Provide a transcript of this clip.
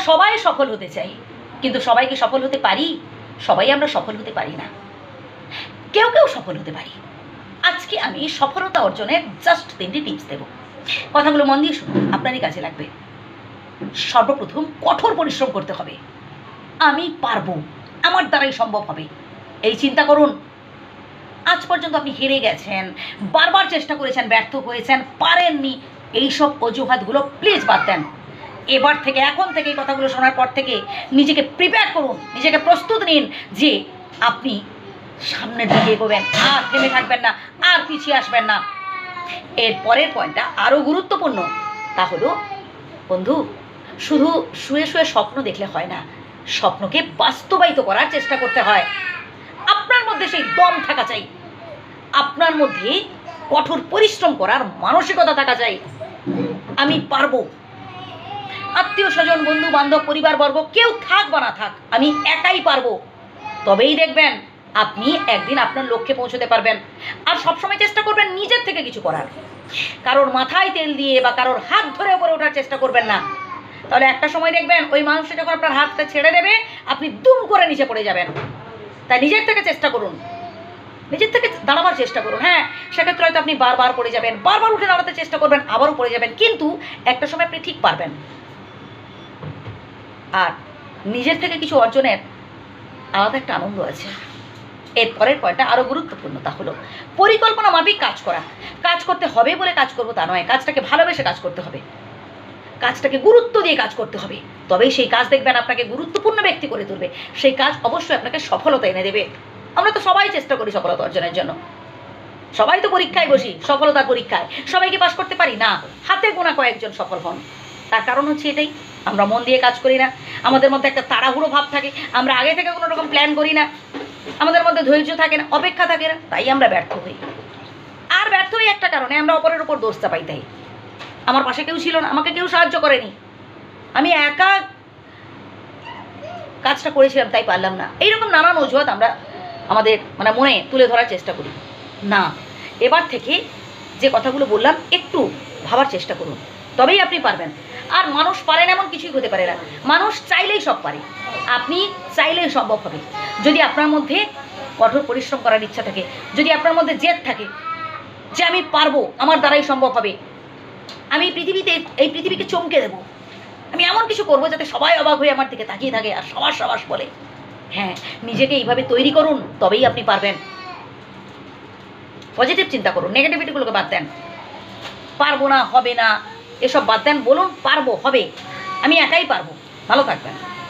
সবাই সফল হতে চাই, কিন্তু সবাইকে সফল হতে পারি? সবাই আমরা সফল হতে পারি না, কেউ কেউ সফল হতে পারি। আজকে আমি সফলতা অর্জনের জাস্ট 3টি টিপস দেব। কথাগুলো মন দিয়ে শুনুন, আপনারই কাজে লাগবে। সর্বপ্রথম কঠোর পরিশ্রম করতে হবে। আমি পারবো, আমার দ্বারাই সম্ভব হবে, এই চিন্তা করুন। আজ পর্যন্ত আপনি হেরে গেছেন, বারবার চেষ্টা করেছেন, ব্যর্থ হয়েছেন, পারেননি, এইসব অজুহাতগুলো প্লিজ বাদ দেন। এবার থেকে, এখন থেকে, এই কথাগুলো শোনার পর থেকে নিজেকে প্রিপেয়ার করুন, নিজেকে প্রস্তুত নিন যে আপনি সামনের দিকে এগোবেন, আর থেমে থাকবেন না, আর পিছিয়ে আসবেন না। এর পরের পয়েন্টটা আরও গুরুত্বপূর্ণ, তা হলো বন্ধু, শুধু শুয়ে শুয়ে স্বপ্ন দেখলে হয় না, স্বপ্নকে বাস্তবায়িত করার চেষ্টা করতে হয়। আপনার মধ্যে সেই দম থাকা চাই, আপনার মধ্যে কঠোর পরিশ্রম করার মানসিকতা থাকা চাই। আমি পারবো। আত্মীয় স্বজন, বন্ধু বান্ধব, পরিবারবর্গ কেউ থাক বা না থাক, আমি একাই পারবো। তবেই দেখবেন আপনি একদিন আপনার লক্ষ্যে পৌঁছতে পারবেন। আর সবসময় চেষ্টা করবেন নিজের থেকে কিছু করার, কারোর মাথায় তেল দিয়ে বা কারোর হাত ধরে উপরে ওঠার চেষ্টা করবেন না। তাহলে একটা সময় দেখবেন ওই মানুষটা যখন আপনার হাতটা ছেড়ে দেবে, আপনি দুম করে নিচে পড়ে যাবেন। তাই নিজের থেকে চেষ্টা করুন, নিজের থেকে দাঁড়াবার চেষ্টা করুন। হ্যাঁ, সেক্ষেত্রে হয়তো আপনি বারবার পড়ে যাবেন, বারবার উঠে দাঁড়াতে চেষ্টা করবেন, আবারও পড়ে যাবেন, কিন্তু একটা সময় আপনি ঠিক পারবেন। আর নিজের থেকে কিছু অর্জনের আলাদা একটা আনন্দ আছে। এর পরের পয়েন্টটা আরও গুরুত্বপূর্ণ, তা হলো পরিকল্পনা মাফিক কাজ করা। কাজ করতে হবে বলে কাজ করবো তা নয়, কাজটাকে ভালোবেসে কাজ করতে হবে, কাজটাকে গুরুত্ব দিয়ে কাজ করতে হবে। তবেই সেই কাজ দেখবেন আপনাকে গুরুত্বপূর্ণ ব্যক্তি করে তুলবে, সেই কাজ অবশ্যই আপনাকে সফলতা এনে দেবে। আমরা তো সবাই চেষ্টা করি সফলতা অর্জনের জন্য, সবাই তো পরীক্ষায় বসি, সফলতার পরীক্ষায়। সবাইকে পাশ করতে পারি না, হাতে গোনা কয়েকজন সফল হন। তার কারণ হচ্ছে এটাই, আমরা মন দিয়ে কাজ করি না, আমাদের মধ্যে একটা তাড়াহুড়ো ভাব থাকে, আমরা আগে থেকে কোনো রকম প্ল্যান করি না, আমাদের মধ্যে ধৈর্য থাকে না, অপেক্ষা থাকে না, তাই আমরা ব্যর্থ হই। আর ব্যর্থ হই একটা কারণে, আমরা অপরের উপর দোষ চাপাই। তাই আমার পাশে কেউ ছিল না, আমাকে কেউ সাহায্য করেনি, আমি একা কাজটা করেছিলাম তাই পারলাম না, এইরকম নানান অজুহাত আমরা আমাদের মনে তুলে ধরার চেষ্টা করি না। এবার থেকে যে কথাগুলো বললাম একটু ভাবার চেষ্টা করুন, তবেই আপনি পারবেন। আর মানুষ পারে না এমন কিছুই হতে পারে না, মানুষ চাইলেই সব পারে, আপনি চাইলেই সম্ভব হবে। যদি আপনার মধ্যে কঠোর পরিশ্রম করার ইচ্ছা থাকে, যদি আপনার মধ্যে জেদ থাকে যে আমি পারবো, আমার দ্বারাই সম্ভব হবে, আমি এই পৃথিবীকে চমকে দেবো, আমি এমন কিছু করবো যাতে সবাই অবাক হয়ে আমার দিকে তাকিয়ে থাকে আর সবার সবাস বলে। হ্যাঁ, নিজেকে এইভাবে তৈরি করুন, তবেই আপনি পারবেন। পজিটিভ চিন্তা করুন, নেগেটিভিটিগুলোকে বাদ দেন। পারবো না, হবে না, এসব বাদ দেন, বলুন পারবো, হবে, আমি একাই পারবো। ভালো থাকবেন।